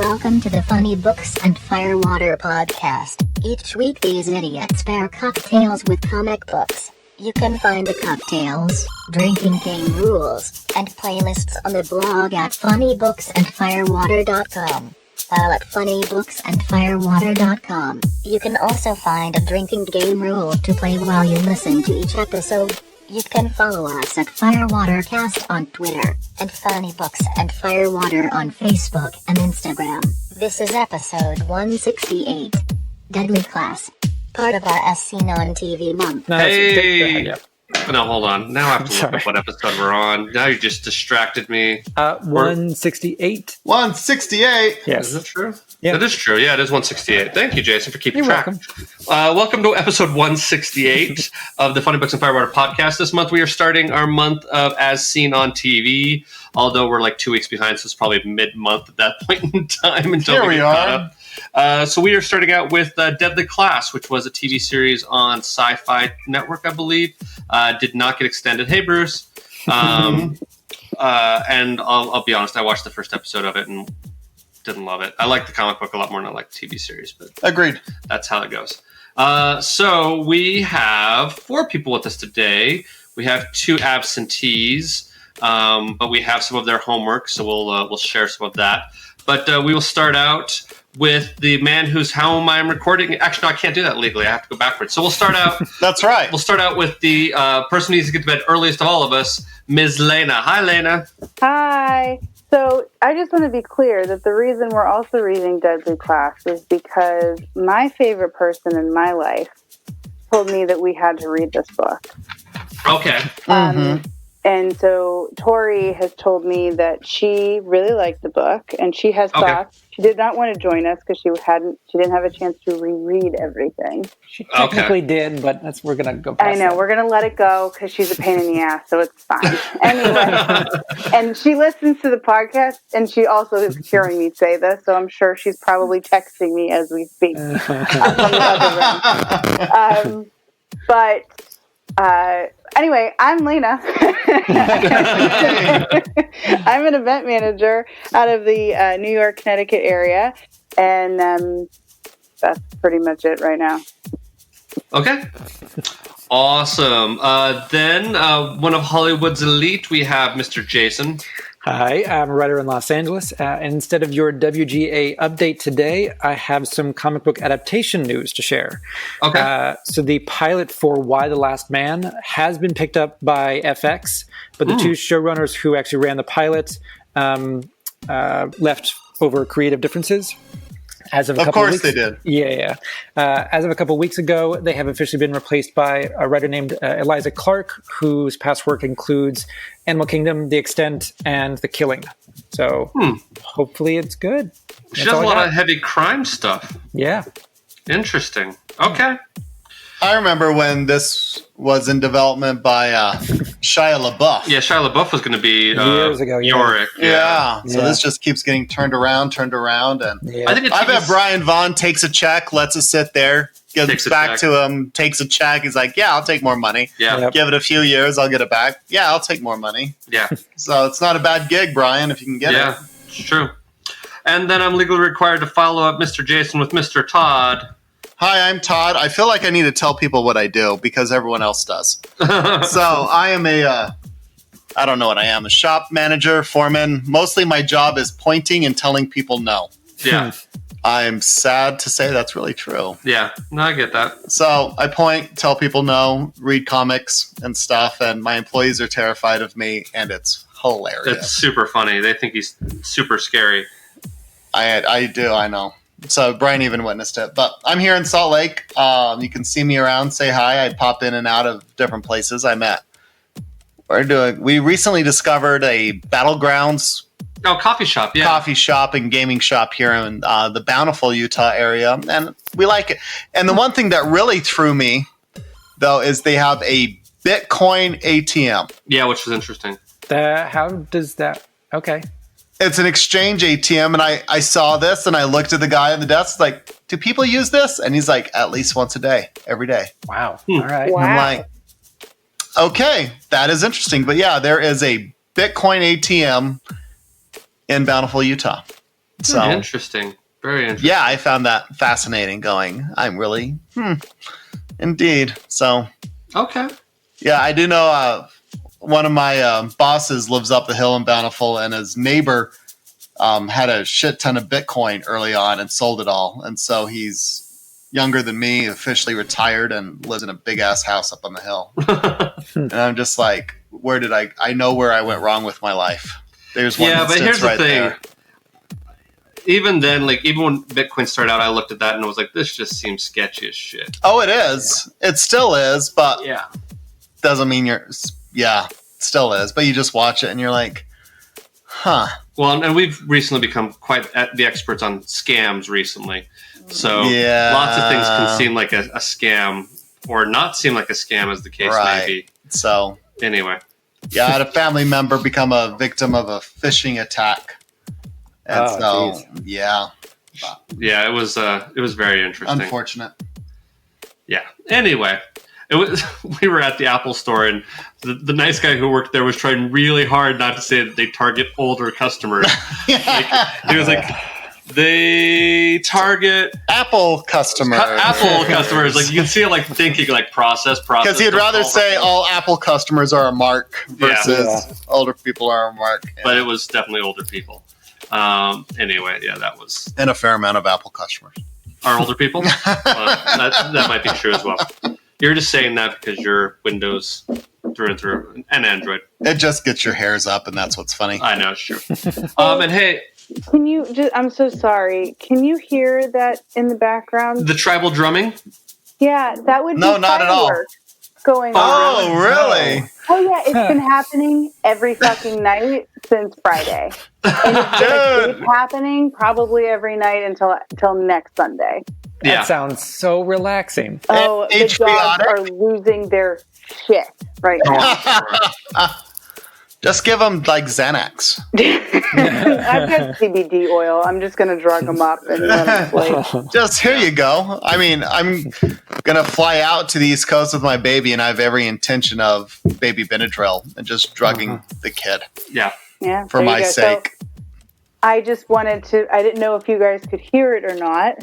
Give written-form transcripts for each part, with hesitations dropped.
Welcome to the Funny Books and Firewater podcast. Each week these idiots pair cocktails with comic books. You can find the cocktails, drinking game rules, and playlists on the blog at funnybooksandfirewater.com. While at funnybooksandfirewater.com, you can also find a drinking game rule to play while you listen to each episode. You can follow us at Firewatercast on Twitter, and Funny Books and Firewater on Facebook and Instagram. This is episode 168, Deadly Class, part of our As Seen on TV month. Hey! No, hold on. Now I have to look up what episode we're on. Now you just distracted me. 168. 168? Yes. Is that true? Yeah. That is true. Yeah, it is 168. Thank you, Jason, for keeping You're track. welcome. Welcome to episode 168 of the Funny Books and Firewater podcast. This month we are starting our month of As Seen on TV, although we're like 2 weeks behind, so it's probably mid-month at that point in time until Here we get caught are. up. So we are starting out with Deadly Class, which was a TV series on Syfy Network, I believe. Did not get extended. Hey, Bruce. And I'll be honest, I watched the first episode of it and didn't love it. I like the comic book a lot more than I like the TV series, but Agreed. that's how it goes. So we have 4 people with us today. We have 2 absentees, but we have some of their homework, so we'll share some of that. But we will start out with the man whose home I'm recording. Actually, no, I can't do that legally. I have to go backwards. So we'll start out. That's right. We'll start out with the person who needs to get to bed earliest of all of us, Ms. Lena. Hi, Lena. Hi. So I just want to be clear that the reason we're also reading Deadly Class is because my favorite person in my life told me that we had to read this book. Okay. And so Tori has told me that she really liked the book, and she has thoughts. She did not want to join us because she didn't have a chance to reread everything. She technically did, but we're going to go past I know, that. we're going to let it go because she's a pain in the ass, so it's fine. Anyway, and she listens to the podcast, and she also is hearing me say this, so I'm sure she's probably texting me as we speak from the other room. Anyway, I'm Lena. I'm an event manager out of the New York, Connecticut area, and that's pretty much it right now. Okay. Awesome. Then one of Hollywood's elite, we have Mr. Jason. Hi, I'm a writer in Los Angeles. And instead of your WGA update today, I have some comic book adaptation news to share. Okay. So the pilot for Why the Last Man has been picked up by FX, but the 2 showrunners who actually ran the pilot left over creative differences. As of course they did. Yeah. As of a couple weeks ago, they have officially been replaced by a writer named Eliza Clark, whose past work includes Animal Kingdom, The Extent, and The Killing. So hopefully it's good. She does a lot of heavy crime stuff. Yeah. Interesting. Okay. I remember when this was in development by Shia LaBeouf. Yeah, Shia LaBeouf was going to be Years ago, yeah. Yorick. Yeah. So this just keeps getting turned around. And I think I bet Brian Vaughn takes a check, lets it sit there, gives it back to him, takes a check. He's like, yeah, I'll take more money. Yeah. Yep. Give it a few years, I'll get it back. Yeah, I'll take more money. Yeah. So it's not a bad gig, Brian, if you can get it. Yeah, it's true. And then I'm legally required to follow up Mr. Jason with Mr. Todd. Hi, I'm Todd. I feel like I need to tell people what I do because everyone else does. So I am I don't know what I am, a shop manager, foreman. Mostly my job is pointing and telling people no. Yeah. I'm sad to say that's really true. Yeah. No, I get that. So I point, tell people no, read comics and stuff, and my employees are terrified of me, and it's hilarious. It's super funny. They think he's super scary. I do, I know. So Brian even witnessed it. But I'm here in Salt Lake. You can see me around, say hi. I pop in and out of different places I'm at. We recently discovered a Battlegrounds coffee shop. Yeah. coffee shop and gaming shop here in the Bountiful, Utah area. And we like it. And the one thing that really threw me, though, is they have a Bitcoin ATM. Yeah, which was interesting. How does that... Okay. It's an exchange ATM, and I saw this, and I looked at the guy at the desk, like, do people use this? And he's like, at least once a day, every day. Wow. All right. Wow. And I'm like, okay, that is interesting. But yeah, there is a Bitcoin ATM in Bountiful, Utah. So Interesting. Very interesting. yeah, I found that fascinating. Going, I'm really, indeed. So Okay. yeah, I do know. One of my bosses lives up the hill in Bountiful, and his neighbor had a shit ton of Bitcoin early on and sold it all. And so he's younger than me, officially retired, and lives in a big ass house up on the hill. And I'm just like, where did I know where I went wrong with my life. There's one Yeah, but here's the right thing. there. Even then, like even when Bitcoin started out, I looked at that and was like, this just seems sketchy as shit. Oh, it is. It still is, but Yeah. doesn't mean still is. But you just watch it and you're like, huh. Well, and we've recently become quite the experts on scams recently. So Yeah. lots of things can seem like a scam or not seem like a scam, as the case may be. So Anyway. yeah, I had a family member become a victim of a phishing attack. And geez. yeah, Yeah, it was very interesting. unfortunate. Yeah. Anyway, we were at the Apple store, and the nice guy who worked there was trying really hard not to say that they target older customers. He was like, they target Apple customers. Apple customers. Like you can see it like thinking like process. Because he'd rather say all Apple customers are a mark versus older people are a mark. Yeah. But it was definitely older people. Anyway, yeah, that was. And a fair amount of Apple customers. Are older people? That might be true as well. You're just saying that because you're Windows through and through and Android. It just gets your hairs up, and that's what's funny. I know, it's true. And hey, Can you just, I'm so sorry. Can you hear that in the background? the tribal drumming. Yeah, that would be No, not at all. fireworks going on. Oh, really? Oh yeah, it's been happening every fucking night since Friday. And it's gonna keep happening probably every night until next Sunday. That sounds so relaxing. Oh, the dogs Patriotic? are losing their shit right now. Just give them like Xanax. I've got CBD oil. I'm just gonna drug them up and let them sleep. Just here you go. I mean, I'm gonna fly out to the East Coast with my baby, and I have every intention of baby Benadryl and just drugging the kid Yeah. Yeah, for there you my go. sake. So, I just wanted to. I didn't know if you guys could hear it or not.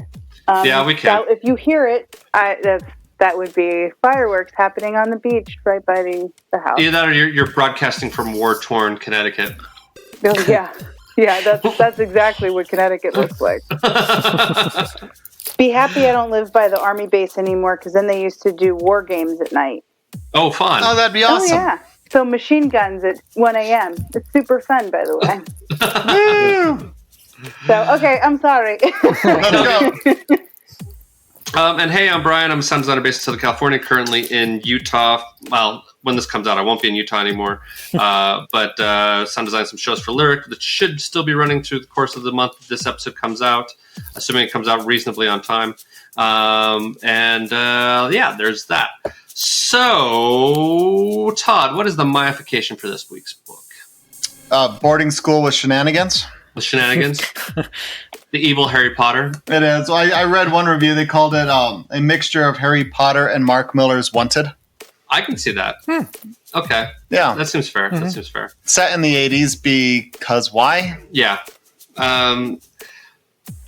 Yeah, we can. So if you hear it, that would be fireworks happening on the beach right by the house. Either that or you're broadcasting from war-torn Connecticut. Oh, yeah, that's exactly what Connecticut looks like. Be happy I don't live by the army base anymore, because then they used to do war games at night. Oh, fun. Oh, that'd be awesome. Oh yeah. So machine guns at 1 a.m. It's super fun, by the way. So, okay, I'm sorry. Let's go. And hey, I'm Brian. I'm a sound designer based in Southern California, currently in Utah. Well, when this comes out, I won't be in Utah anymore. But sound design some shows for Lyric that should still be running through the course of the month this episode comes out, assuming it comes out reasonably on time. Yeah, there's that. So, Todd, what is the myification for this week's book? Boarding school with shenanigans. The shenanigans? The evil Harry Potter? It is. I read one review. They called it a mixture of Harry Potter and Mark Miller's Wanted. I can see that. Okay. Yeah. That seems fair. That seems fair. Set in the 80s because why? Yeah.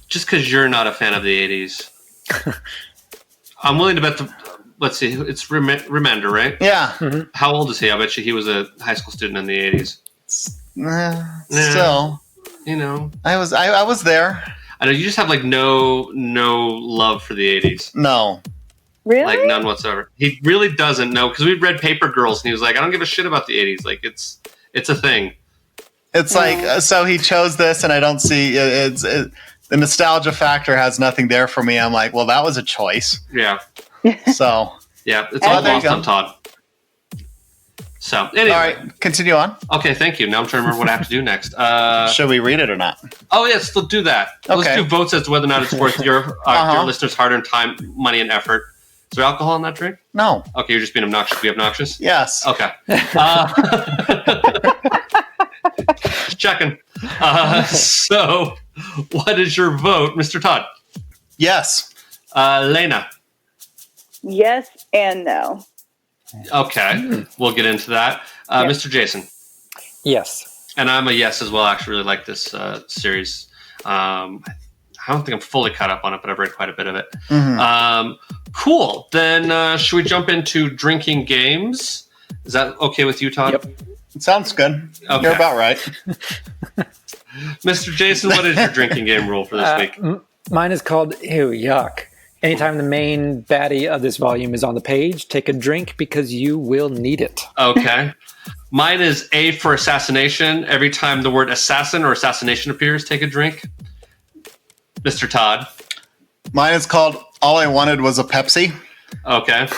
Just because you're not a fan of the 80s. I'm willing to bet let's see, it's Remender, right? Yeah. How old is he? I bet you he was a high school student in the 80s. Still. You know. I was there. I know you just have like no love for the 80s. No. Really? Like none whatsoever. He really doesn't know, because we read Paper Girls and he was like, I don't give a shit about the 80s. Like it's a thing. It's like, so he chose this and I don't see the nostalgia factor has nothing there for me. I'm like, well, that was a choice. Yeah. So. Yeah. It's all there you lost go. on Todd. So anyway. All right, continue on. Okay, thank you. Now I'm trying to remember what I have to do next. Should we read it or not? Oh yes, let's do that. Let's Okay. do votes as to whether or not it's worth your listeners' hard-earned time, money, and effort. Is there alcohol in that drink? No. Okay, you're just being obnoxious. Be obnoxious. Yes. Okay. Just checking. So, what is your vote, Mr. Todd? Yes. Lena. Yes and no. Okay, we'll get into that. Mr. Jason. Yes. And I'm a yes as well. I actually really like this series. I don't think I'm fully caught up on it, but I've read quite a bit of it. Mm-hmm. Cool. Then should we jump into drinking games? Is that okay with you, Todd? Yep. It sounds good. Okay. You're about right. Mr. Jason, what is your drinking game rule for this week? Mine is called Ew, Yuck. Anytime the main baddie of this volume is on the page, take a drink because you will need it. Okay. Mine is A for assassination. Every time the word assassin or assassination appears, take a drink. Mr. Todd. Mine is called All I Wanted Was a Pepsi. Okay.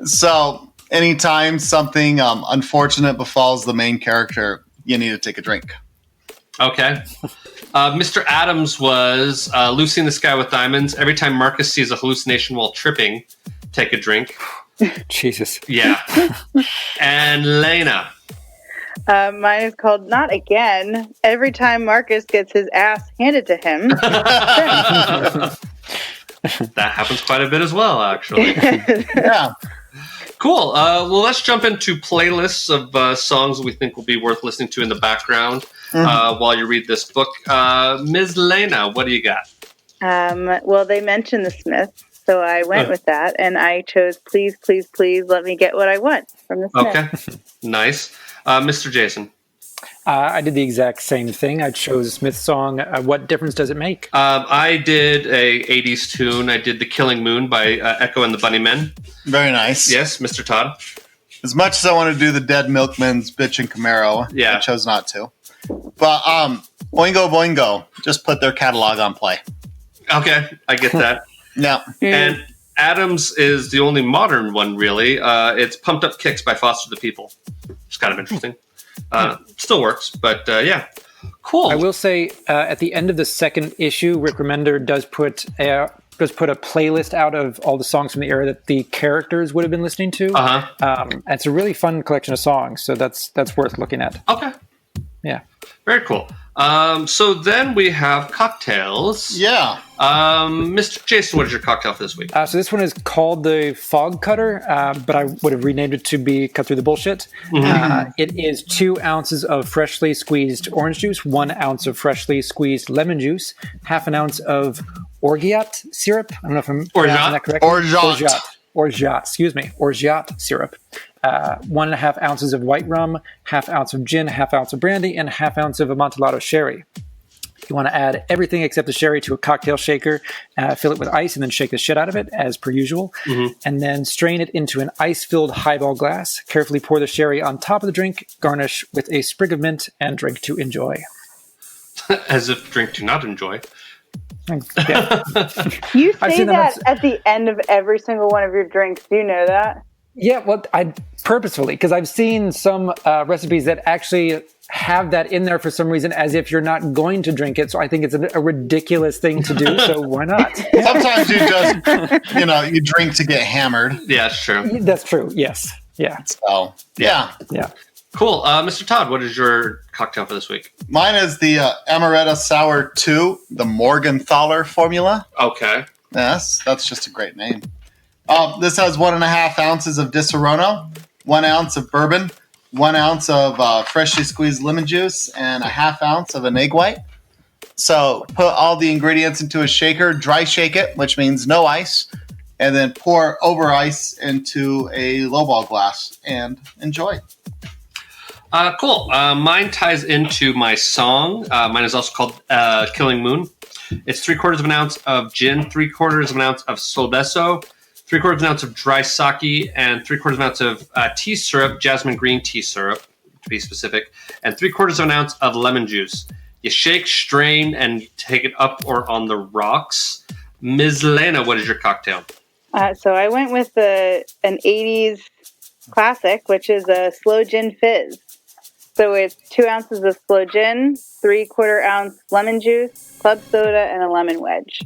So anytime something unfortunate befalls the main character, you need to take a drink. Okay. Mr. Adams was Lucy in the Sky with Diamonds. Every time Marcus sees a hallucination while tripping, take a drink. Jesus. Yeah. And Lena. Mine is called Not Again. Every time Marcus gets his ass handed to him. That happens quite a bit as well, actually. Yeah. Cool. Well, let's jump into playlists of songs that we think will be worth listening to in the background while you read this book. Ms. Lena, what do you got? Well, they mentioned the Smiths, so I went with that, and I chose Please, Please, Please Let Me Get What I Want from the Smiths. Okay. Nice. Mr. Jason. I did the exact same thing. I chose a Smith song. What difference does it make? I did a 80s tune. I did The Killing Moon by Echo and the Bunnymen. Very nice. Yes, Mr. Todd. As much as I want to do the Dead Milkman's Bitch and Camaro, Yeah. I chose not to. But Oingo Boingo just put their catalog on play. Okay, I get that. Yeah. And Adams is the only modern one, really. It's Pumped Up Kicks by Foster the People. It's kind of interesting. Still works, but yeah. Cool. I will say at the end of the second issue, Rick Remender does put a playlist out of all the songs from the era that the characters would have been listening to. And it's a really fun collection of songs, so that's worth looking at. Okay. Yeah. Very cool. So then we have cocktails. Yeah. Mr. Jason, what is your cocktail for this week? So this one is called the Fog Cutter, but I would have renamed it to be Cut Through the Bullshit. It is 2 ounces of freshly squeezed orange juice, 1 ounce of freshly squeezed lemon juice, half an ounce of orgeat syrup. I don't know if I'm pronouncing that correctly. Orgeat syrup. 1.5 ounces of white rum, half ounce of gin, half ounce of brandy, and half ounce of Amontillado sherry. You want to add everything except the sherry to a cocktail shaker, fill it with ice, and then shake the shit out of it, as per usual. And then strain it into an ice-filled highball glass. Carefully pour the sherry on top of the drink, garnish with a sprig of mint, and drink to enjoy. As if drink to not enjoy. Yeah. You say that at the end of every single one of your drinks. Do you know that? Yeah, well, I purposefully, because I've seen some recipes that actually have that in there for some reason as if you're not going to drink it. So I think it's a ridiculous thing to do. So why not? Sometimes you just, you drink to get hammered. Yeah, that's true. That's true. Yes. Yeah. So, yeah. Yeah. Cool. Mr. Todd, what is your cocktail for this week? Mine is the Amaretto Sour 2, the Morgenthaler formula. Okay. Yes, that's just a great name. This has 1.5 ounces of Disaronno, 1 ounce of bourbon, 1 ounce of freshly squeezed lemon juice, and a half ounce of an egg white. So put all the ingredients into a shaker, dry shake it, which means no ice, and then pour over ice into a lowball glass and enjoy. Cool. Mine ties into my song. Mine is also called Killing Moon. It's 3/4 of an ounce of gin, 3/4 of an ounce of solbeso, 3/4 of an ounce of dry sake, and 3/4 of an ounce of tea syrup, jasmine green tea syrup, to be specific, and 3/4 of an ounce of lemon juice. You shake, strain, and take it up or on the rocks. Ms. Lena, what is your cocktail? So I went with an 80s classic, which is a slow gin fizz. So it's 2 ounces of slow gin, 3/4 ounce lemon juice, club soda, and a lemon wedge.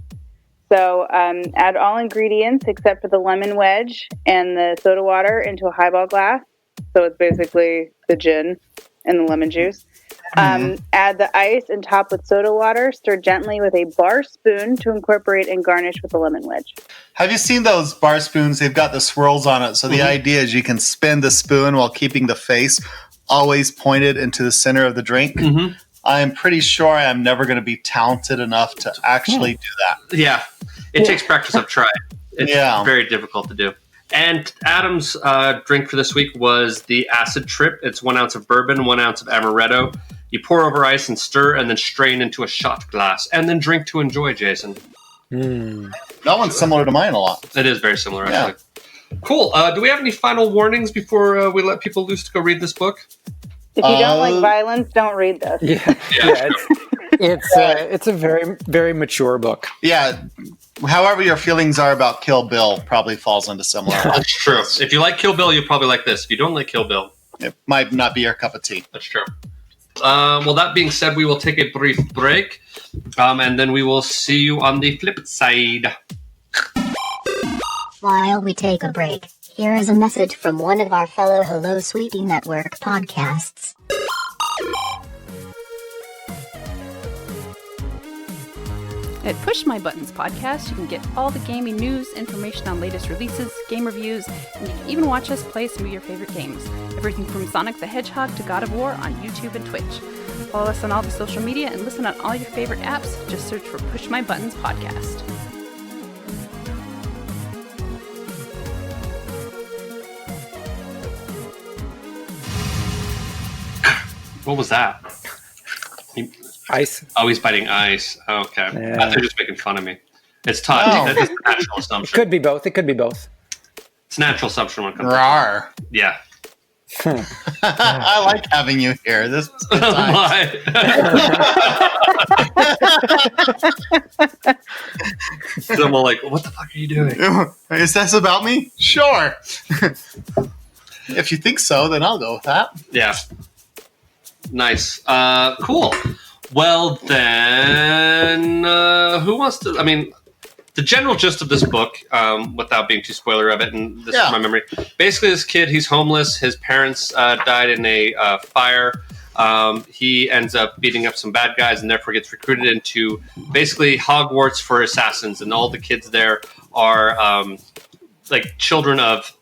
So add all ingredients except for the lemon wedge and the soda water into a highball glass. So it's basically the gin and the lemon juice. Add the ice and top with soda water. Stir gently with a bar spoon to incorporate and garnish with a lemon wedge. Have you seen those bar spoons? They've got the swirls on it. So the idea is you can spin the spoon while keeping the face always pointed into the center of the drink. I'm pretty sure I am never going to be talented enough to actually do that. Yeah, it takes practice. I've tried. It's very difficult to do. And Adam's drink for this week was the Acid Trip. It's 1 ounce of bourbon, 1 ounce of amaretto. You pour over ice and stir, and then strain into a shot glass, and then drink to enjoy, Jason. That one's similar to mine a lot. It is very similar, actually. Cool. Do we have any final warnings before we let people loose to go read this book? If you don't like violence, don't read this. It's a very, very mature book. Yeah. However your feelings are about Kill Bill probably falls into similar. That's true. If you like Kill Bill, you'll probably like this. If you don't like Kill Bill, it might not be your cup of tea. That's true. Well, that being said, we will take a brief break, and then we will see you on the flip side. While we take a break, here is a message from one of our fellow Hello Sweetie Network podcasts. At Push My Buttons podcast, you can get all the gaming news, information on latest releases, game reviews, and you can even watch us play some of your favorite games. Everything from Sonic the Hedgehog to God of War on YouTube and Twitch. Follow us on all the social media and listen on all your favorite apps. Just search for Push My Buttons podcast. What was that? Ice. Oh, he's biting ice. Okay. Yeah. I thought you were just making fun of me. It's touch. That's just a natural assumption. Could be both. It could be both. It's a natural assumption when it comes Rawr. to Yeah. I like having you here. This is good time. Why? I'm all like, what the fuck are you doing? Is this about me? Sure. If you think so, then I'll go with that. Yeah. Nice. Cool. Well, then, who wants to... I mean, the general gist of this book, without being too spoiler of it, and this is my memory, basically this kid, he's homeless. His parents died in a fire. He ends up beating up some bad guys and therefore gets recruited into basically Hogwarts for assassins. And all the kids there are like children of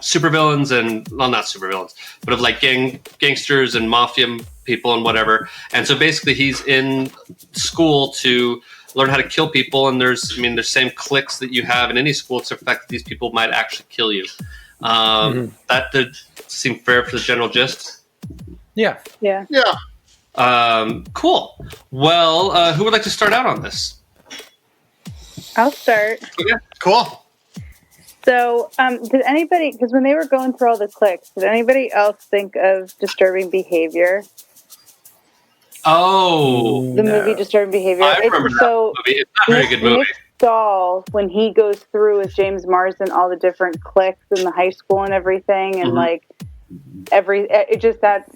supervillains and, well, not supervillains, but of like gangsters and mafia people and whatever. And so basically he's in school to learn how to kill people. And there's same cliques that you have in any school, except the fact that these people might actually kill you. That did seem fair for the general gist. Yeah. Cool. Well, who would like to start out on this? I'll start. Okay. Cool. So, did anybody, because when they were going through all the clicks, did anybody else think of Disturbing Behavior? Oh. The movie Disturbing Behavior. I remember that movie. It's not a very good movie. Nick Stahl, when he goes through with James Marsden, all the different cliques in the high school and everything, and that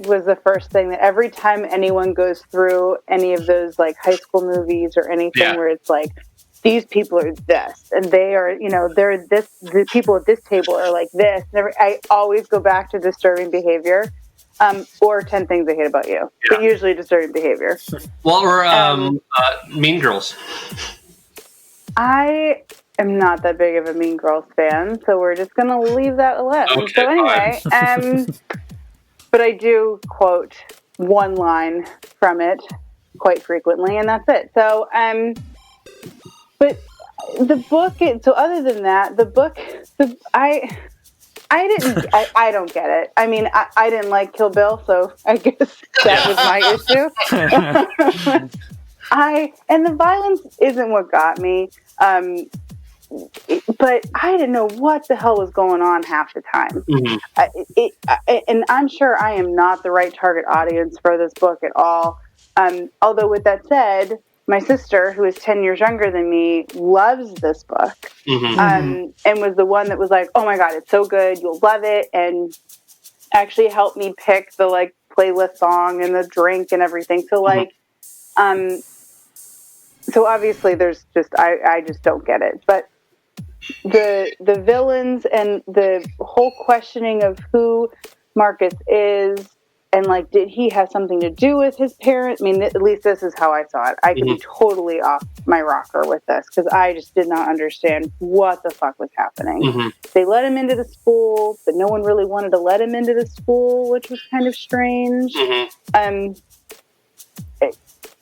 was the first thing that every time anyone goes through any of those like high school movies or anything where it's like, these people are this, and they are, they're this, the people at this table are like this. I always go back to Disturbing Behavior, or 10 Things I Hate About You, but usually Disturbing Behavior. Well, or Mean Girls. I am not that big of a Mean Girls fan, so we're just going to leave that alone. Okay, so anyway, but I do quote one line from it quite frequently, and that's it. So, but the book, so other than that, the book, I don't get it. I mean, I didn't like Kill Bill, so I guess that was my issue. And the violence isn't what got me, but I didn't know what the hell was going on half the time. And I'm sure I am not the right target audience for this book at all. Although with that said, my sister, who is 10 years younger than me, loves this book, and was the one that was like, oh my God, it's so good, you'll love it, and actually helped me pick the like playlist song and the drink and everything. So like, so obviously there's just, I just don't get it. But the villains and the whole questioning of who Marcus is, and like, did he have something to do with his parents? I mean, at least this is how I saw it. I could be totally off my rocker with this because I just did not understand what the fuck was happening. They let him into the school, but no one really wanted to let him into the school, which was kind of strange.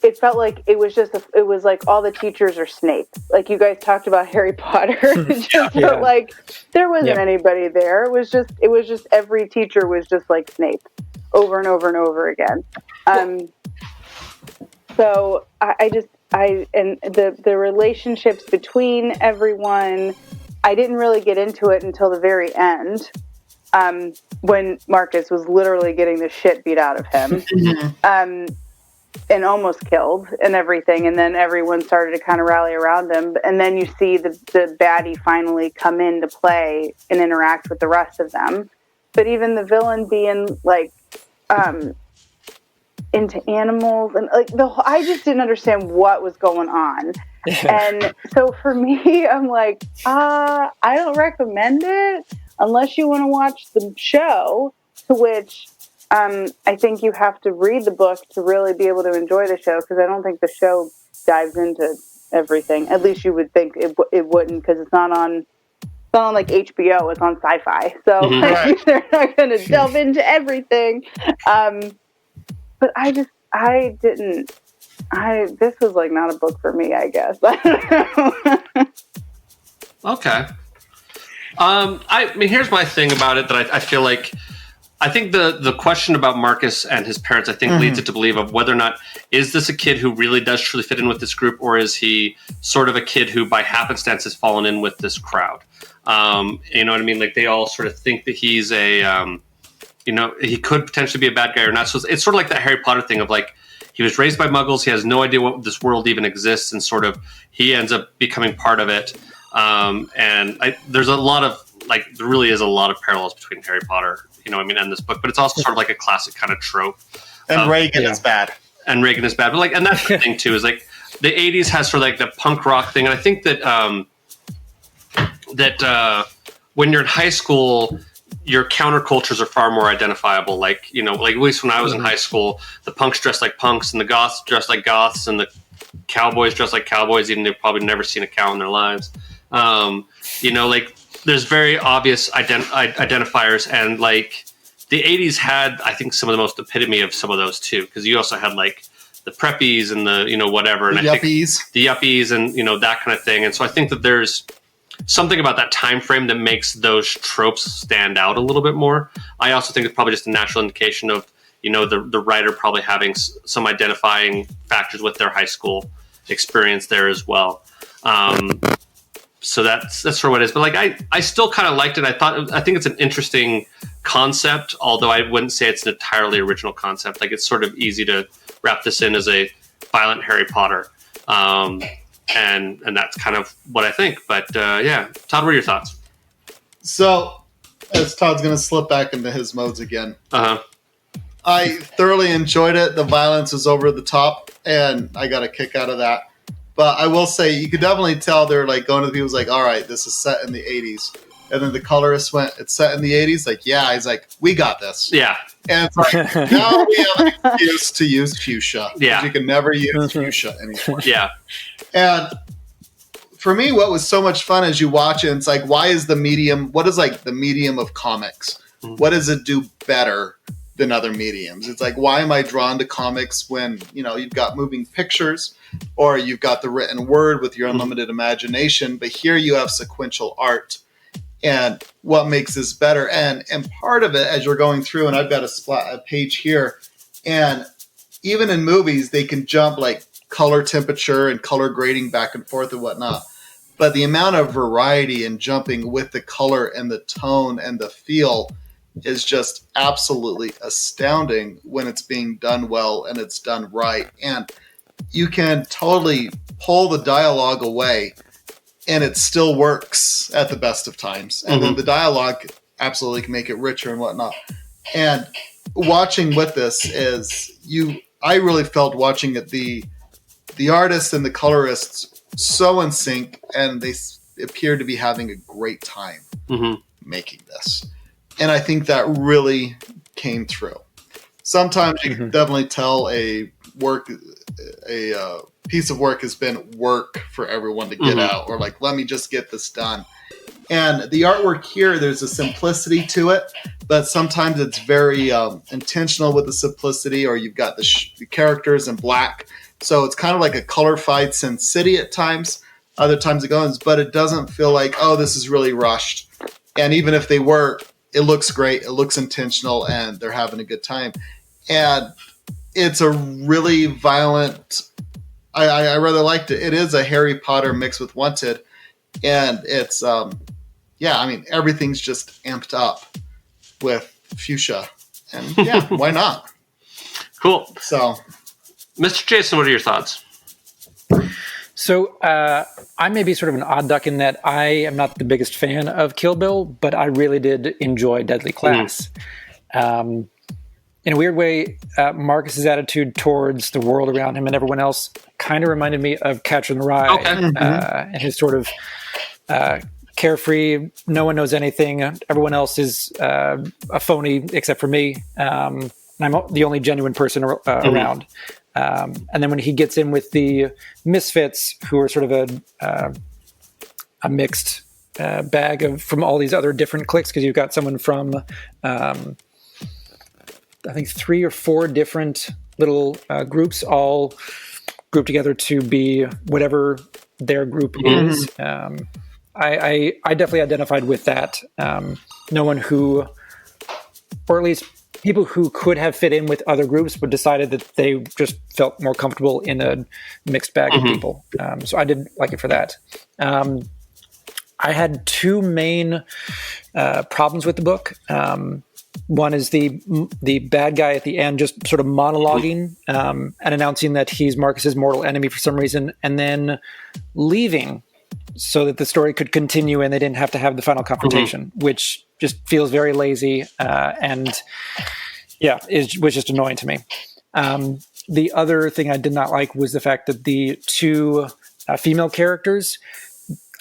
it felt like it was like all the teachers are Snape. Like you guys talked about Harry Potter. It just felt like there wasn't anybody there. It was just every teacher was just like Snape over and over and over again. So and the relationships between everyone, I didn't really get into it until the very end, when Marcus was literally getting the shit beat out of him, and almost killed and everything. And then everyone started to kind of rally around him. And then you see the baddie finally come into play and interact with the rest of them. But even the villain being like, into animals and like I just didn't understand what was going on. And so for me, I'm like, I don't recommend it unless you want to watch the show, to which I think you have to read the book to really be able to enjoy the show, because I don't think the show dives into everything. At least you would think it wouldn't, because it's not on like HBO, it's on Syfy. So like, they're not going to delve into everything. But this was like not a book for me, I guess. I don't know. Okay. I mean, here's my thing about it that I feel like, I think the question about Marcus and his parents, I think, leads it to believe of whether or not, is this a kid who really does truly fit in with this group, or is he sort of a kid who by happenstance has fallen in with this crowd? You know what I mean? Like they all sort of think that he's he could potentially be a bad guy or not. So it's sort of like that Harry Potter thing of like, he was raised by muggles. He has no idea what this world even exists. And sort of, he ends up becoming part of it. There's a lot of, like, there really is a lot of parallels between Harry Potter, and this book, but it's also sort of like a classic kind of trope. And Reagan is bad. And Reagan is bad. But like, and that's the thing too, is like the 80s has sort of like the punk rock thing. And I think that, when you're in high school, your countercultures are far more identifiable. Like, like at least when I was in high school, the punks dressed like punks and the goths dressed like goths and the cowboys dressed like cowboys, even though they've probably never seen a cow in their lives. Like there's very obvious identifiers, and like the 80s had, I think, some of the most epitome of some of those too, because you also had like the preppies and the, whatever. And the yuppies. The yuppies and, that kind of thing. And so I think that there's something about that time frame that makes those tropes stand out a little bit more. I also think it's probably just a natural indication of, the writer probably having some identifying factors with their high school experience there as well. So that's sort of what it is. But like, I still kind of liked it. I think it's an interesting concept, although I wouldn't say it's an entirely original concept. Like, it's sort of easy to wrap this in as a violent Harry Potter. And that's kind of what I think. But yeah, Todd, what are your thoughts? So, as Todd's going to slip back into his modes again, I thoroughly enjoyed it. The violence was over the top, and I got a kick out of that. But I will say, you could definitely tell they're like going to the people's like, all right, this is set in the 80s. And then the colorist went, it's set in the 80s? Like, yeah. He's like, we got this. Yeah. And it's like, now we have an excuse to use fuchsia. Yeah. You can never use fuchsia anymore. Yeah. And for me, what was so much fun as you watch it, it's like, what is the medium of comics? Mm-hmm. What does it do better than other mediums? It's like, why am I drawn to comics when, you've got moving pictures or you've got the written word with your unlimited imagination, but here you have sequential art. And what makes this better? And part of it, as you're going through, and I've got a page here, and even in movies, they can jump like color temperature and color grading back and forth and whatnot. But the amount of variety in jumping with the color and the tone and the feel is just absolutely astounding when it's being done well and it's done right. And you can totally pull the dialogue away and it still works at the best of times. And then the dialogue absolutely can make it richer and whatnot. And watching with this I really felt watching it, the artists and the colorists so in sync, and they appeared to be having a great time making this. And I think that really came through. Sometimes you can definitely tell a piece of work has been work for everyone to get out, or like, let me just get this done. And the artwork here, there's a simplicity to it, but sometimes it's very intentional with the simplicity, or you've got the characters in black, So it's kind of like a colorified Sin City at times. Other times it goes, but it doesn't feel like, oh, this is really rushed. And even if they were, it looks great. It looks intentional, and they're having a good time. And it's a really violent. I rather liked it. It is a Harry Potter mixed with Wanted, and it's everything's just amped up with fuchsia, and yeah, why not? Cool. So, Mr. Jason, what are your thoughts? So I may be sort of an odd duck in that I am not the biggest fan of Kill Bill, but I really did enjoy Deadly Class. In a weird way, Marcus's attitude towards the world around him and everyone else kind of reminded me of Catcher in the Rye. And his sort of carefree, no one knows anything, everyone else is a phony except for me, and I'm the only genuine person around. And then when he gets in with the misfits, who are sort of a mixed bag from all these other different cliques, because you've got someone from I think 3 or 4 different little groups, all grouped together to be whatever their group is. I definitely identified with that. No one who, or at least people who could have fit in with other groups, but decided that they just felt more comfortable in a mixed bag of people. So I did like it for that. I had 2 main problems with the book. One is the bad guy at the end just sort of monologuing and announcing that he's Marcus's mortal enemy for some reason, and then leaving so that the story could continue and they didn't have to have the final confrontation, which just feels very lazy and was just annoying to me. The other thing I did not like was the fact that the 2 female characters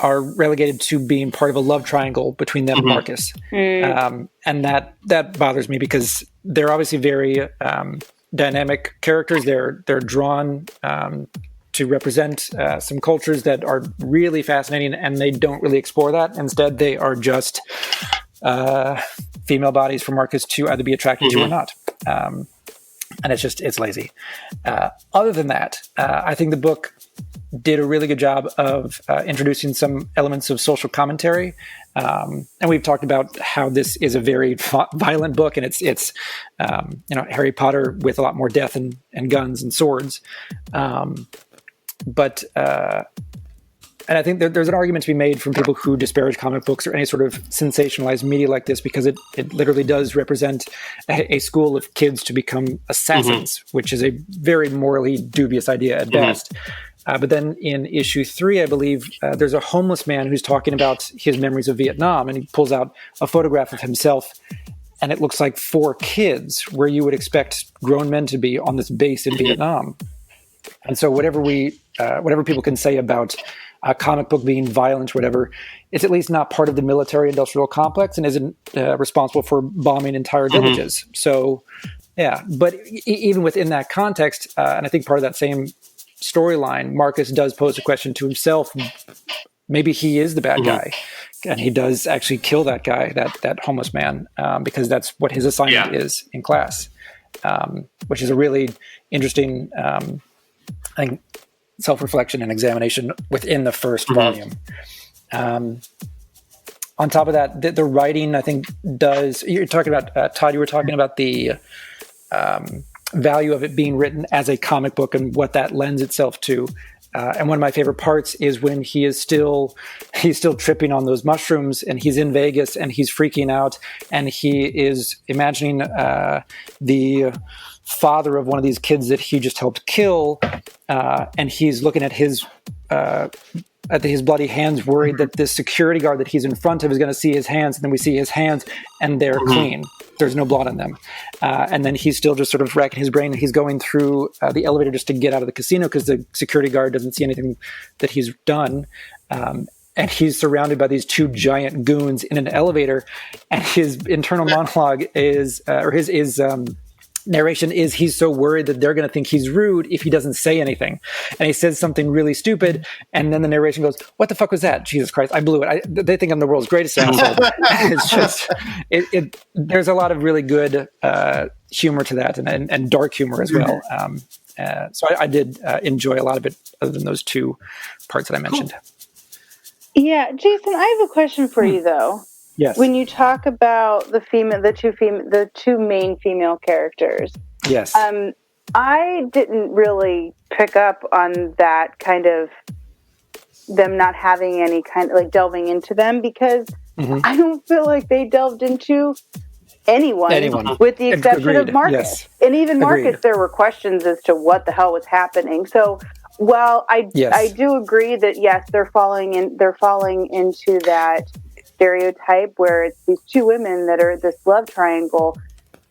are relegated to being part of a love triangle between them and Marcus. And that bothers me because they're obviously very dynamic characters. They're drawn to represent some cultures that are really fascinating, and they don't really explore that. Instead, they are just female bodies for Marcus to either be attracted to or not. And it's lazy. Other than that, I think the book did a really good job of introducing some elements of social commentary. And we've talked about how this is a very violent book, and it's Harry Potter with a lot more death and guns and swords. And I think there's an argument to be made from people who disparage comic books or any sort of sensationalized media like this, because it literally does represent a school of kids to become assassins, which is a very morally dubious idea at best. But then in issue 3, I believe, there's a homeless man who's talking about his memories of Vietnam, and he pulls out a photograph of himself, and it looks like 4 kids where you would expect grown men to be on this base in Vietnam. And so whatever people can say about a comic book being violent or whatever, it's at least not part of the military-industrial complex and isn't responsible for bombing entire villages. So, yeah. But even within that context, and I think part of that same storyline, Marcus does pose a question to himself. Maybe he is the bad guy, and he does actually kill that guy, that homeless man, because that's what his assignment is in class, which is a really interesting, I think, self-reflection and examination within the first volume. On top of that, the writing, I think, you're talking about, Todd, you were talking about the value of it being written as a comic book and what that lends itself to. And one of my favorite parts is when he's still tripping on those mushrooms, and he's in Vegas and he's freaking out, and he is imagining the father of one of these kids that he just helped kill, and he's looking at his bloody hands, worried that this security guard that he's in front of is going to see his hands, and then we see his hands and they're clean. There's no blood on them. And then he's still just sort of racking his brain, and he's going through the elevator just to get out of the casino because the security guard doesn't see anything that he's done. And he's surrounded by these 2 giant goons in an elevator, and his internal monologue is, narration is he's so worried that they're going to think he's rude if he doesn't say anything. And he says something really stupid, and then the narration goes, what the fuck was that? Jesus Christ, I blew it. They think I'm the world's greatest asshole. It's just, there's a lot of really good humor to that, and dark humor as well. So I did enjoy a lot of it, other than those two parts that I mentioned. Cool. Yeah, Jason, I have a question for you, though. Yes. When you talk about the two main female characters, yes, I didn't really pick up on that kind of them not having any kind of like delving into them, because I don't feel like they delved into anyone. With the exception of Marcus. Yes. And even Marcus, there were questions as to what the hell was happening. So while I do agree that yes, they're falling into that stereotype where it's these two women that are this love triangle,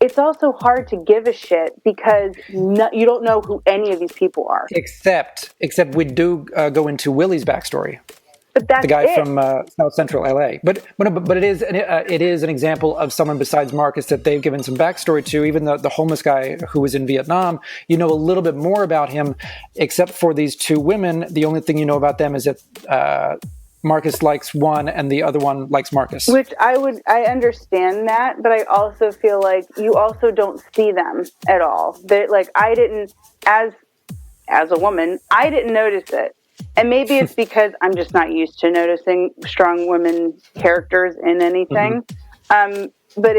it's also hard to give a shit because you don't know who any of these people are. Except we do go into Willie's backstory. But that's the guy from South Central LA. But it is an example of someone besides Marcus that they've given some backstory to. Even the homeless guy who was in Vietnam, you know a little bit more about him, except for these two women. The only thing you know about them is that Marcus likes one and the other one likes Marcus. Which I understand that, but I also feel like you also don't see them at all. I didn't, as a woman, I didn't notice it. And maybe it's because I'm just not used to noticing strong women characters in anything. But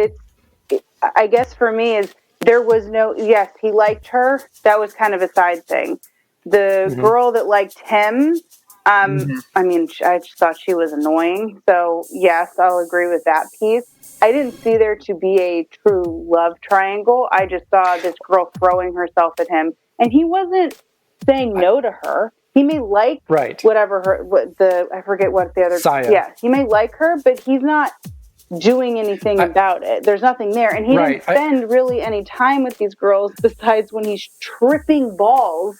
I guess for me there was yes, he liked her. That was kind of a side thing. The girl that liked him, I mean, I just thought she was annoying. So yes, I'll agree with that piece. I didn't see there to be a true love triangle. I just saw this girl throwing herself at him, and he wasn't saying no to her. He may like whatever I forget what the other. Saya. Yeah, he may like her, but he's not doing anything about it. There's nothing there, and he didn't spend really any time with these girls besides when he's tripping balls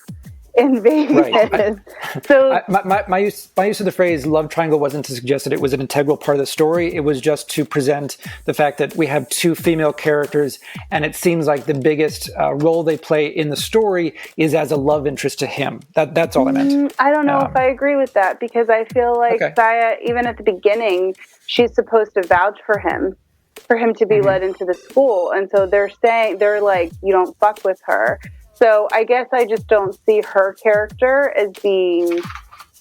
in Vegas. So my use of the phrase love triangle wasn't to suggest that it was an integral part of the story. It was just to present the fact that we have two female characters, and it seems like the biggest role they play in the story is as a love interest to him. That's all I meant. I don't know if I agree with that, because I feel like Saya, even at the beginning, she's supposed to vouch for him to be led into the school, and so they're like, you don't fuck with her. So I guess I just don't see her character as being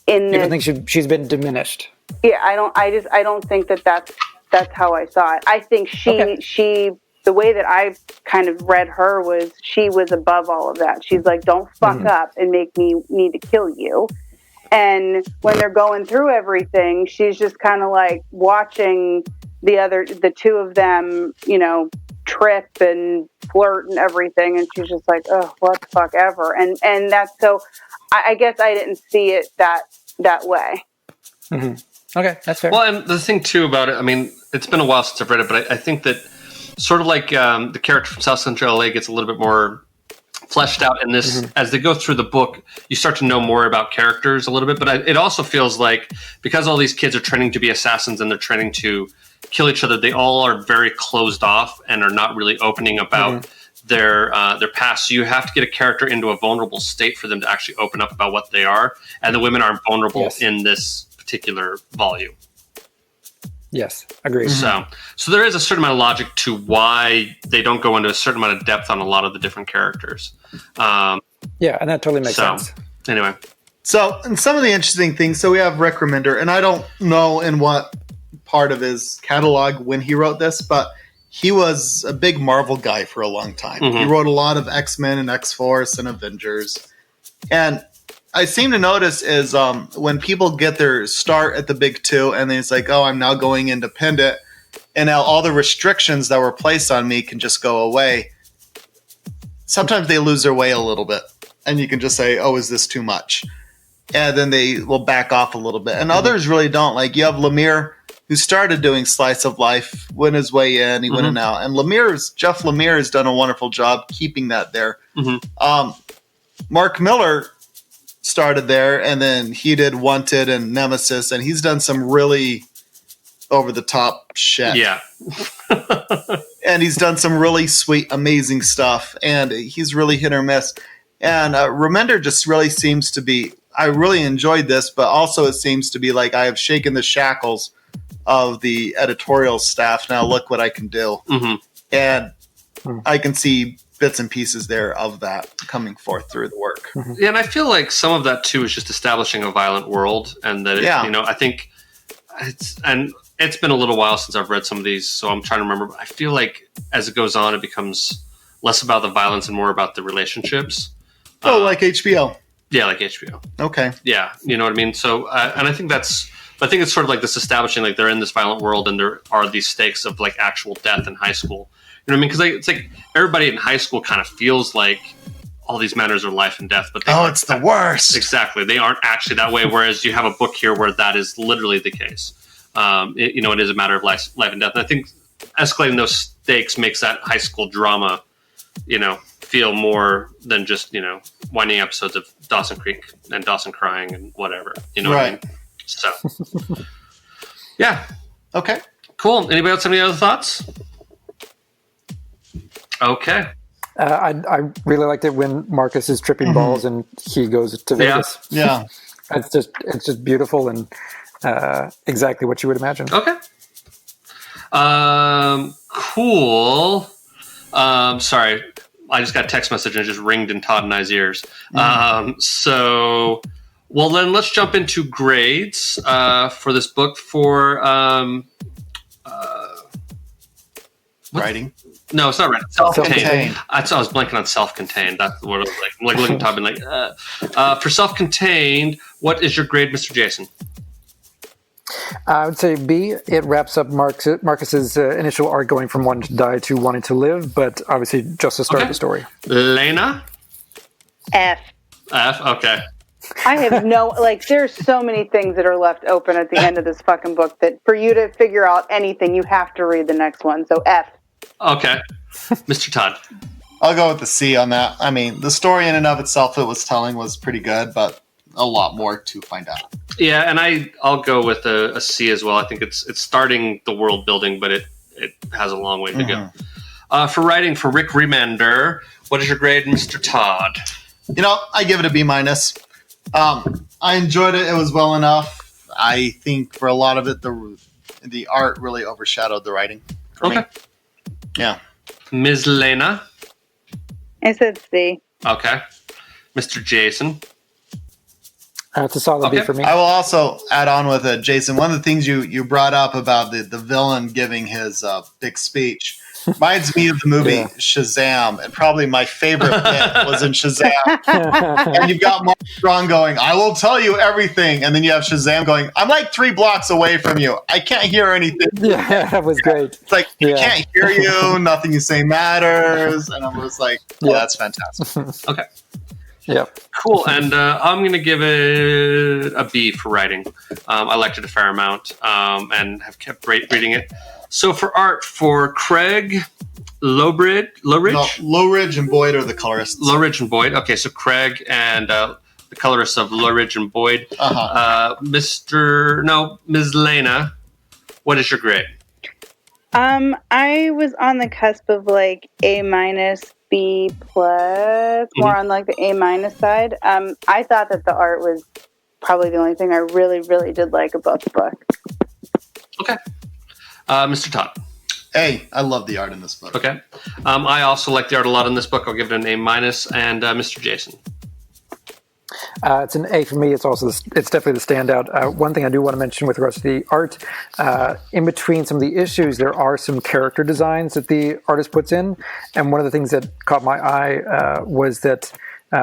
in. You don't think she's been diminished? Yeah, I don't think that's how I saw it. I think she the way that I kind of read her was she was above all of that. She's like, don't fuck up and make me need to kill you. And when they're going through everything, she's just kind of like watching the two of them, trip and flirt and everything, and she's just like, oh, what the fuck ever. And that's so I guess I didn't see it that way. Okay, that's fair. Well, and the thing too about it, I mean, it's been a while since I've read it, but I think that sort of like the character from South Central LA gets a little bit more fleshed out in this. As they go through the book, you start to know more about characters a little bit, but it also feels like because all these kids are training to be assassins and they're training to kill each other, they all are very closed off and are not really opening about their past. So you have to get a character into a vulnerable state for them to actually open up about what they are, and the women aren't vulnerable in this particular volume. Yes, agreed. So there is a certain amount of logic to why they don't go into a certain amount of depth on a lot of the different characters. And that totally makes sense. Anyway. So, and some of the interesting things, so we have Rick Remender, and I don't know in what part of his catalog when he wrote this, but he was a big Marvel guy for a long time. He wrote a lot of X-Men and X-Force and Avengers. And I seem to notice is when people get their start at the big two and then it's like, oh, I'm now going independent, and now all the restrictions that were placed on me can just go away. Sometimes they lose their way a little bit, and you can just say, oh, is this too much? And then they will back off a little bit. And others really don't. Like you have Lemire, who started doing Slice of Life, went his way in, he went in and out. And Jeff Lemire has done a wonderful job keeping that there. Mark Miller started there, and then he did Wanted and Nemesis, and he's done some really over-the-top shit. Yeah. and he's done some really sweet, amazing stuff, and he's really hit or miss. And Remender just really seems to be, I really enjoyed this, but also it seems to be like I have shaken the shackles of the editorial staff. Now look what I can do. Mm-hmm. And I can see bits and pieces there of that coming forth through the work. Yeah, and I feel like some of that too is just establishing a violent world, and that I think it's been a little while since I've read some of these, so I'm trying to remember. I feel like as it goes on, it becomes less about the violence and more about the relationships. Oh, like HBO. Yeah, like HBO. Okay. Yeah, you know what I mean. So, and I think it's sort of like this establishing, like they're in this violent world, and there are these stakes of like actual death in high school. You know what I mean? Because it's like everybody in high school kind of feels like all these matters are life and death, but it's the worst. Exactly, they aren't actually that way. Whereas you have a book here where that is literally the case. It is a matter of life and death. And I think escalating those stakes makes that high school drama, feel more than just winding episodes of Dawson Creek and Dawson crying and whatever. You know what I mean? So, yeah. Okay. Cool. Anybody else have any other thoughts? Okay. I really liked it when Marcus is tripping balls and he goes to Vegas. Yeah. It's just beautiful and exactly what you would imagine. Okay. Cool. Sorry, I just got a text message and it just ringed in Todd and I's ears. So, well, then let's jump into grades for this book for writing. No, it's not writing. Self-contained. Self-contained. I was blanking on self-contained. That's what it was like. I'm like looking at Todd and for self-contained, what is your grade, Mr. Jason? I would say B. It wraps up Marcus's initial arc going from wanting to die to wanting to live, but obviously just the start of the story. Lena? F. Okay. I have there's so many things that are left open at the end of this fucking book that for you to figure out anything, you have to read the next one. So F. Okay. Mr. Todd? I'll go with the C on that. I mean, the story in and of itself it was telling was pretty good, but a lot more to find out. Yeah, and I'll go with a C as well. I think it's starting the world building, but it has a long way to go. For writing for Rick Remender, what is your grade, Mr. Todd? I give it a B-. I enjoyed it. It was well enough. I think for a lot of it, the art really overshadowed the writing for me. Yeah. Ms. Lena? I said C. Okay. Mr. Jason? It's a solid B for me. I will also add on with it, Jason. One of the things you brought up about the villain giving his big speech reminds me of the movie Shazam, and probably my favorite bit was in Shazam. And you've got Mark Strong going, "I will tell you everything," and then you have Shazam going, "I'm like 3 blocks away from you. I can't hear anything." Yeah, that was great. It's like I can't hear you. Nothing you say matters, and I was like, that's fantastic." Okay. Yeah. Cool. And I'm going to give it a B for writing. I liked it a fair amount and have kept reading it. So for art, for Craig Lowridge? No, Lowridge and Boyd are the colorists. Lowridge and Boyd. Okay, so Craig and the colorists of Lowridge and Boyd. Ms. Lena, what is your grade? I was on the cusp of like A-, B+, more on like the A- side. I thought that the art was probably the only thing I really, really did like about the book. Okay. Mr. Todd? A. I love the art in this book. Okay. I also like the art a lot in this book. I'll give it an A-. And Mr. Jason? It's an A for me. It's definitely the standout. One thing I do want to mention with regards to the art, in between some of the issues, there are some character designs that the artist puts in. And one of the things that caught my eye was that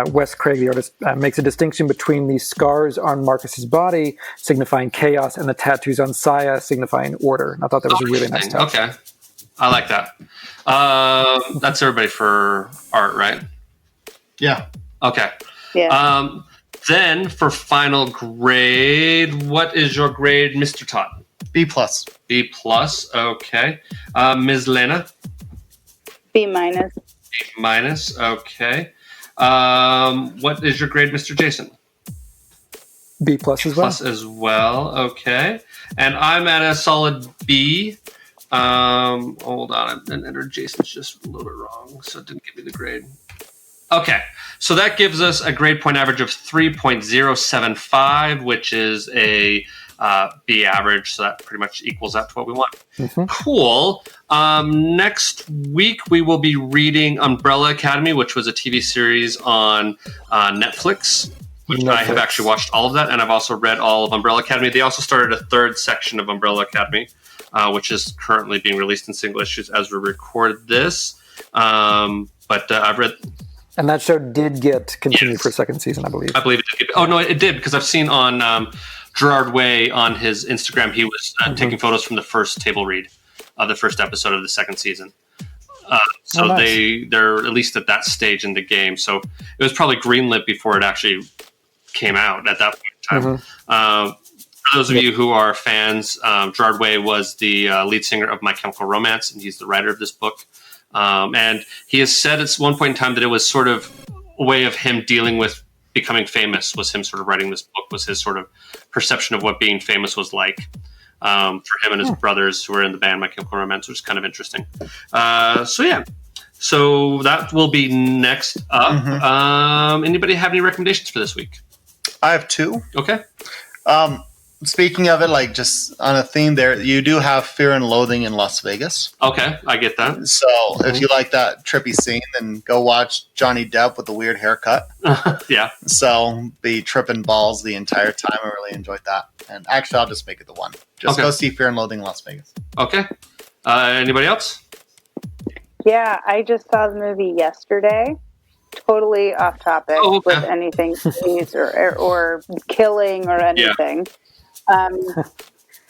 Wes Craig, the artist, makes a distinction between the scars on Marcus's body, signifying chaos, and the tattoos on Saya, signifying order. And I thought that was a really nice touch. Okay. I like that. That's everybody for art, right? Yeah. Okay. Yeah. Then for final grade, what is your grade, Mr. Todd? B+. B+. Okay. Ms. Lena? B-. B-. Okay. What is your grade, Mr. Jason? B+ as well. Plus as well. Okay. And I'm at a solid B Hold on. And enter Jason's just a little bit wrong, so it didn't give me the grade. Okay, so that gives us a grade point average of 3.075, which is a B average, so that pretty much equals out to what we want. Mm-hmm. Cool. Next week, we will be reading Umbrella Academy, which was a TV series on Netflix, which I have actually watched all of that, and I've also read all of Umbrella Academy. They also started a third section of Umbrella Academy, which is currently being released in single issues as we record this. But I've read... And that show did get continued for a second season, I believe. I believe it did. Oh, no, it did, because I've seen on Gerard Way on his Instagram, he was taking photos from the first table read of the first episode of the second season. So nice. they're at least at that stage in the game. So it was probably greenlit before it actually came out at that point in time. For those of you who are fans, Gerard Way was the lead singer of My Chemical Romance, and he's the writer of this book. And he has said at one point in time that it was sort of a way of him dealing with becoming famous, was him sort of writing this book, was his sort of perception of what being famous was like for him and his brothers who were in the band My Chemical Romance, which is kind of interesting. So that will be next up. Anybody have any recommendations for this week? I have two. Okay. Speaking of it, like just on a theme there, you do have Fear and Loathing in Las Vegas. Okay, I get that. So if you like that trippy scene, then go watch Johnny Depp with the weird haircut. Yeah. So be tripping balls the entire time. I really enjoyed that. And actually, I'll just make it the one. Just go see Fear and Loathing in Las Vegas. Okay. Anybody else? Yeah, I just saw the movie yesterday. Totally off topic with anything or killing or anything.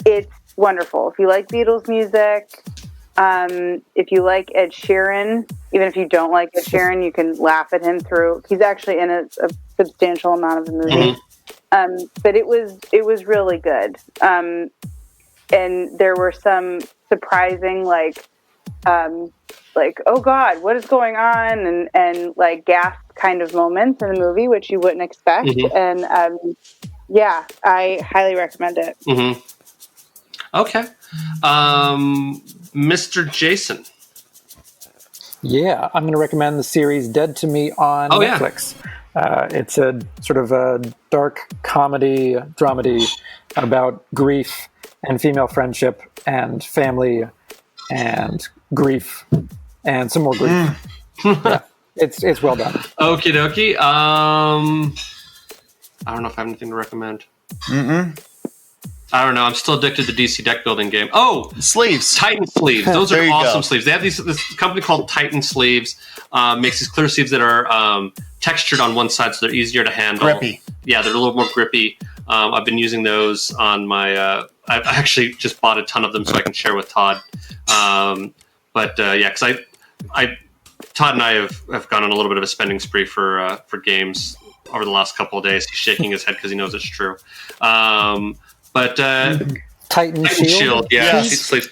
It's wonderful. If you like Beatles music, if you like Ed Sheeran, even if you don't like Ed Sheeran, you can laugh at him through. He's actually in a substantial amount of the movie. But it was really good. And there were some surprising oh God, what is going on? And like gasp kind of moments in the movie, which you wouldn't expect. And yeah, I highly recommend it. Okay. Mr. Jason. Yeah, I'm going to recommend the series Dead to Me on Netflix. It's a sort of a dark comedy, dramedy about grief and female friendship and family and grief and some more grief. Yeah, it's well done. Okie dokie. I don't know if I have anything to recommend. I don't know. I'm still addicted to DC deck building game. Oh, sleeves. Titan sleeves. Those are awesome sleeves. They have this company called Titan Sleeves. Makes these clear sleeves that are textured on one side, so they're easier to handle. Grippy. Yeah, they're a little more grippy. I've been using those on my. I've actually just bought a ton of them so I can share with Todd. Because Todd and I have gone on a little bit of a spending spree for games over the last couple of days. He's shaking his head because he knows it's true. Titan Shield, sleeves.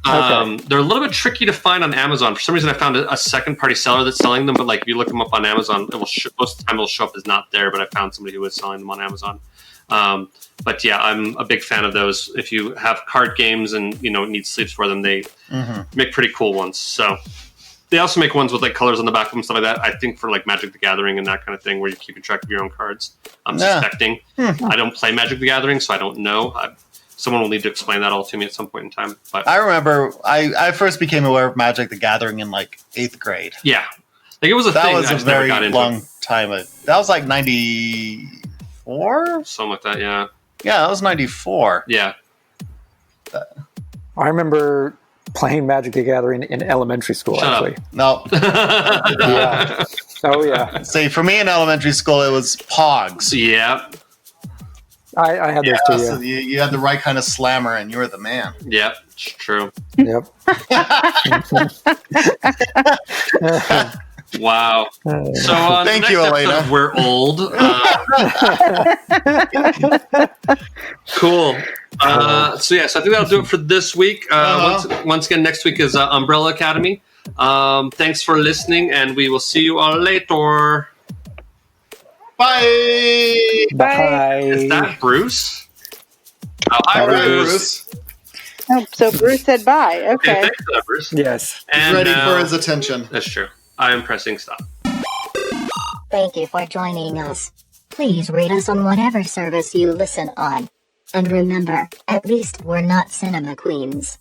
They're a little bit tricky to find on Amazon. For some reason, I found a second-party seller that's selling them, but like if you look them up on Amazon, most of the time it'll show up as not there. But I found somebody who was selling them on Amazon. But yeah, I'm a big fan of those. If you have card games and need sleeves for them, they make pretty cool ones. So they also make ones with like colors on the back of them, stuff like that. I think for like Magic the Gathering and that kind of thing, where you're keeping track of your own cards. I'm suspecting. I don't play Magic the Gathering, so I don't know. Someone will need to explain that all to me at some point in time. But I remember I first became aware of Magic the Gathering in like 8th grade. Yeah, like it was a thing. That was I a just never very got into long time. That was like 94, something like that. Yeah. Yeah, that was 94. Yeah. I remember playing Magic the Gathering in elementary school. Shut actually, up. No. Yeah. Oh yeah. See, for me in elementary school, it was Pogs. Yeah. I had those too. So you had the right kind of slammer, and you were the man. Yeah, it's true. Yep. Wow. So thank you, Elena. We're old. Cool. So I think that'll do it for this week. Once again, next week is Umbrella Academy. Thanks for listening, and we will see you all later. Bye. Bye. Is that Bruce? Oh, hi, All right, Bruce. Oh, so Bruce said bye. Okay. Thanks, Bruce. Yes. And Ready now- for his attention. That's true. I am pressing stop. Thank you for joining us. Please rate us on whatever service you listen on. And remember, at least we're not cinema queens.